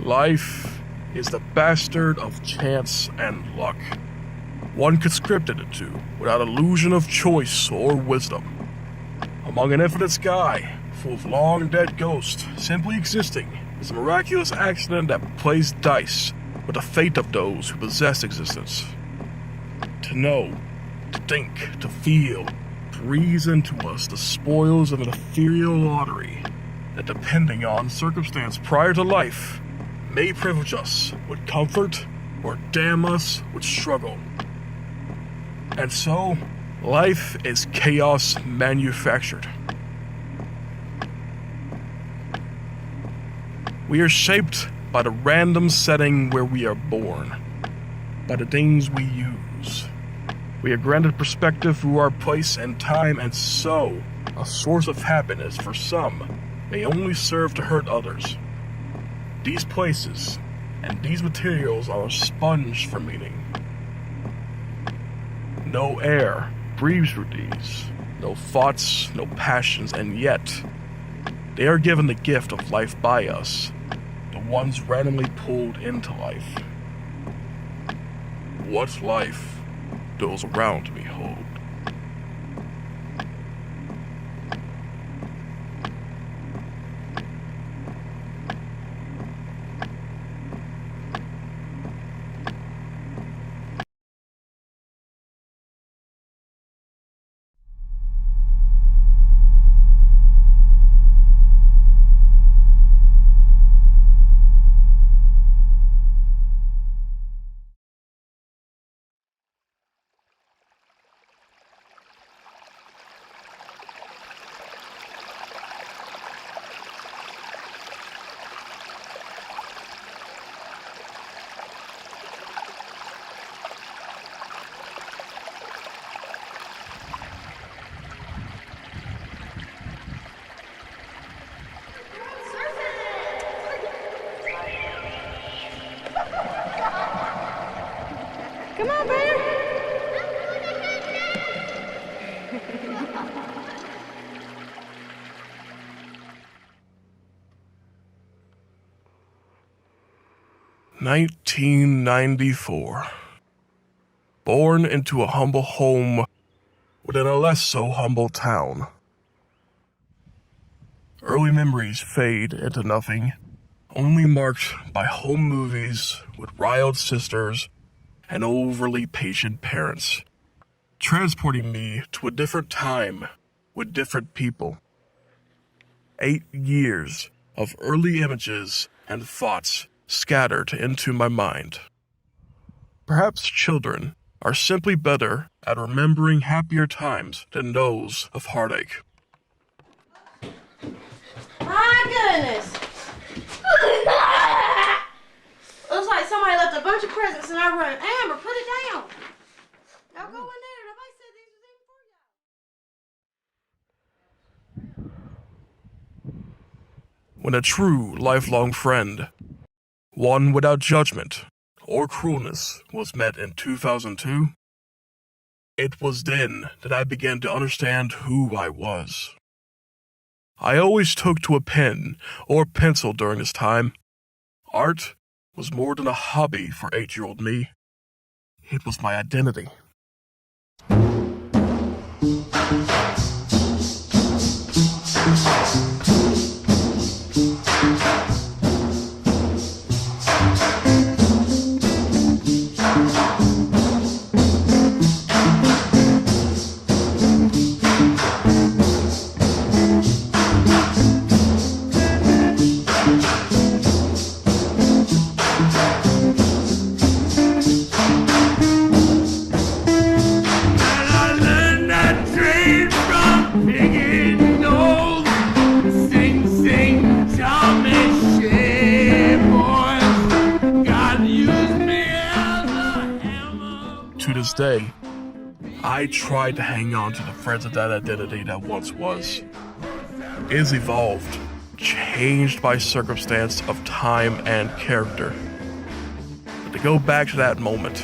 Life is the bastard of chance and luck. One could script it into without illusion of choice or wisdom. Among an infinite sky full of long-dead ghosts simply existing is a miraculous accident that plays dice with the fate of those who possess existence. To know, to think, to feel, breathes into us the spoils of an ethereal lottery that, depending on circumstance prior to life, may privilege us with comfort or damn us with struggle. And so, life is chaos manufactured. We are shaped by the random setting where we are born, by the things we use. We are granted perspective through our place and time, and so, a source of happiness for some may only serve to hurt others. These places and these materials are a sponge for meaning. No air breathes through these, no thoughts, no passions, and yet they are given the gift of life by us, the ones randomly pulled into life. What life does around me hold? Come on, Bear. 1994. Born into a humble home within a less so humble town. Early memories fade into nothing, only marked by home movies with riled sisters and overly patient parents, transporting me to a different time with different people. 8 years of early images and thoughts scattered into my mind. Perhaps children are simply better at remembering happier times than those of heartache. My goodness! Looks like somebody left a bunch of presents in our room. Amber, put it down. Y'all go in there. Nobody said these was even for y'all. When a true lifelong friend, one without judgment or cruelness, was met in 2002, it was then that I began to understand who I was. I always took to a pen or pencil during this time. Art was more than a hobby for 8-year-old me. It was my identity. To this day, I tried to hang on to the threads of that identity that once was. It has evolved, changed by circumstance of time and character. But to go back to that moment,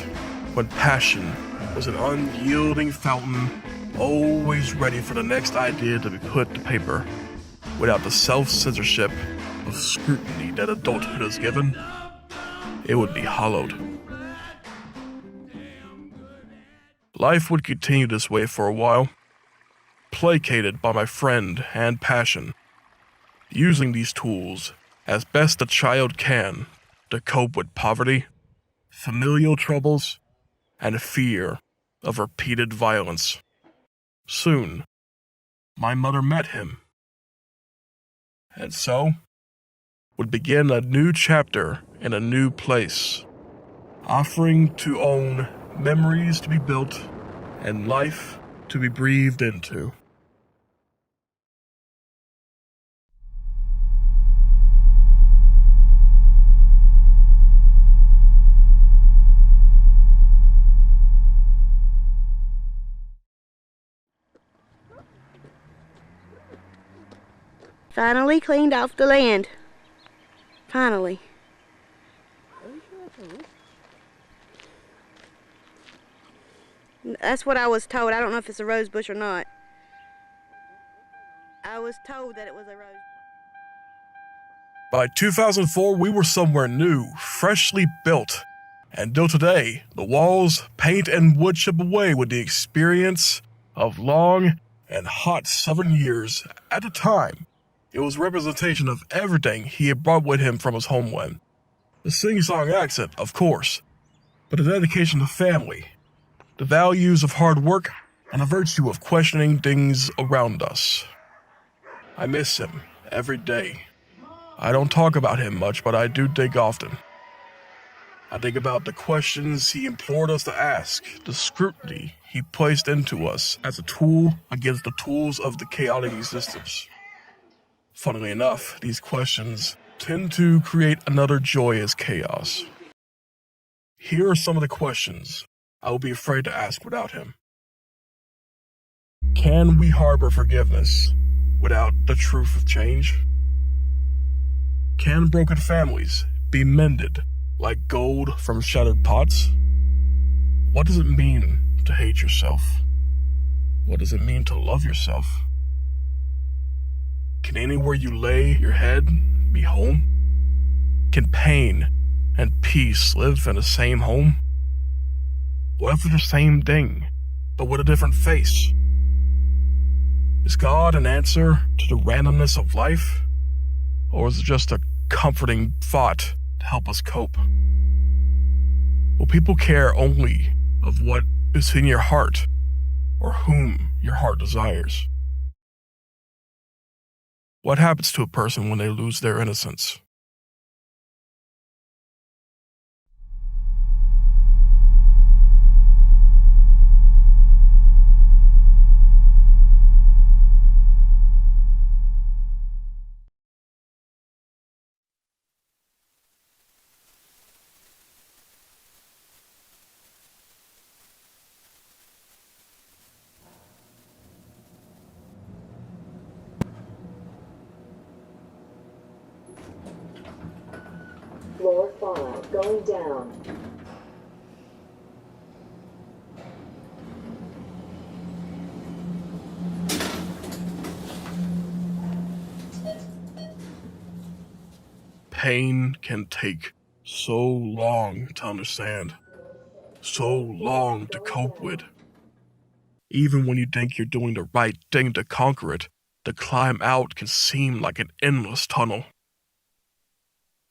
when passion was an unyielding fountain, always ready for the next idea to be put to paper, without the self-censorship of scrutiny that adulthood is given, it would be hollowed. Life would continue this way for a while, placated by my friend and passion, using these tools as best a child can to cope with poverty, familial troubles, and fear of repeated violence. Soon, my mother met him, and so would begin a new chapter in a new place, offering to own memories to be built and life to be breathed into. Finally cleaned off the land. Finally. That's what I was told. I don't know if it's a rose bush or not. I was told that it was a rose. By 2004, we were somewhere new, freshly built. And till today, the walls, paint, and wood chip away with the experience of long and hot 7 years. At the time, it was representation of everything he had brought with him from his homeland. The sing-song accent, of course, but the dedication to family, the values of hard work, and the virtue of questioning things around us. I miss him every day. I don't talk about him much, but I do think often. I think about the questions he implored us to ask, the scrutiny he placed into us as a tool against the tools of the chaotic existence. Funnily enough, these questions tend to create another joyous chaos. Here are some of the questions I would be afraid to ask without him. Can we harbor forgiveness without the truth of change? Can broken families be mended like gold from shattered pots? What does it mean to hate yourself? What does it mean to love yourself? Can anywhere you lay your head be home? Can pain and peace live in the same home? What if they're the same thing, but with a different face? Is God an answer to the randomness of life? Or is it just a comforting thought to help us cope? Will people care only of what is in your heart, or whom your heart desires? What happens to a person when they lose their innocence? Floor 5, going down. Pain can take so long to understand, so long to cope with. Even when you think you're doing the right thing to conquer it, the climb out can seem like an endless tunnel.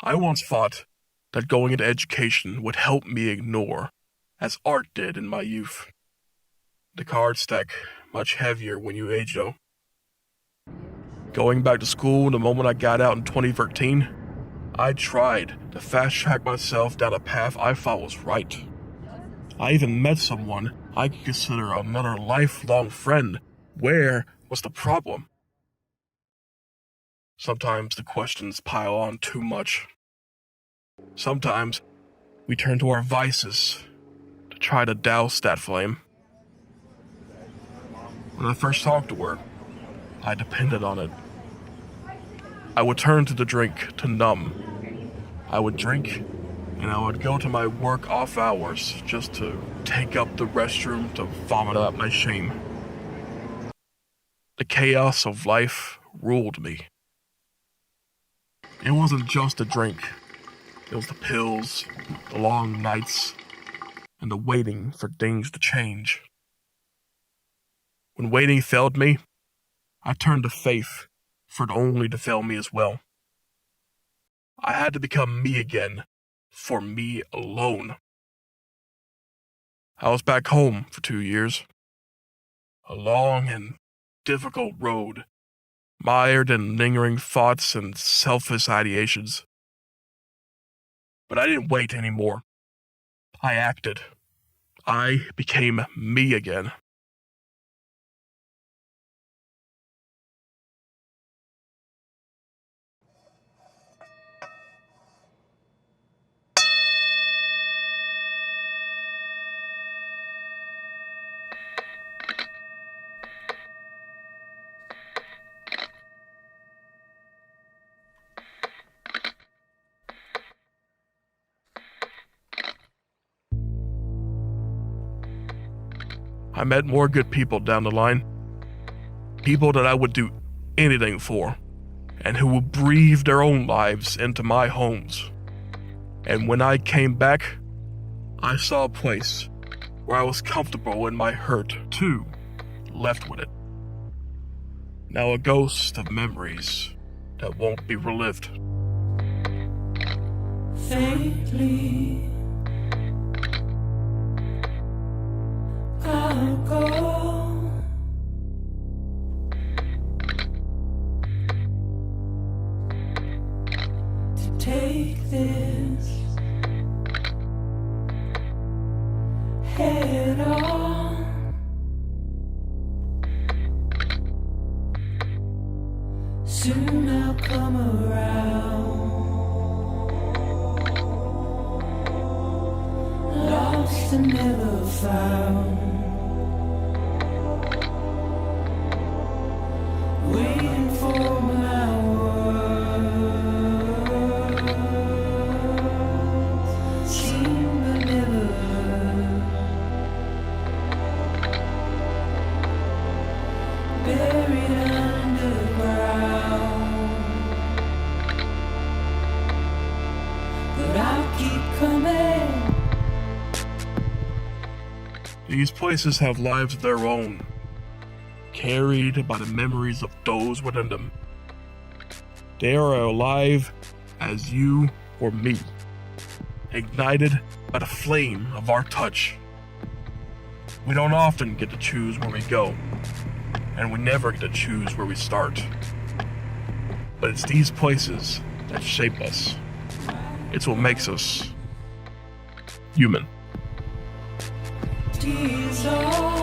I once thought that going into education would help me ignore, as art did in my youth. The cards stack much heavier when you age, though. Going back to school the moment I got out in 2013, I tried to fast-track myself down a path I thought was right. I even met someone I could consider another lifelong friend. Where was the problem? Sometimes the questions pile on too much. Sometimes we turn to our vices to try to douse that flame. When I first talked to her, I depended on it. I would turn to the drink to numb. I would drink, and I would go to my work off hours just to take up the restroom to vomit out my shame. The chaos of life ruled me. It wasn't just a drink. It was the pills, the long nights, and the waiting for things to change. When waiting failed me, I turned to faith for it only to fail me as well. I had to become me again, for me alone. I was back home for 2 years. A long and difficult road, mired in lingering thoughts and selfish ideations. But I didn't wait anymore. I acted. I became me again. I met more good people down the line. People that I would do anything for, and who would breathe their own lives into my homes. And when I came back, I saw a place where I was comfortable in my hurt, too, left with it. Now a ghost of memories that won't be relived. Faintly, I'll go to take this head on. Soon I'll come around. Lost and never found. Waiting for my words, seem but never heard. Buried underground, but I'll keep coming. These places have lives of their own, carried by the memories of those within them. They are alive as you or me, ignited by the flame of our touch. We don't often get to choose where we go, and we never get to choose where we start. But it's these places that shape us. It's what makes us human. Tears all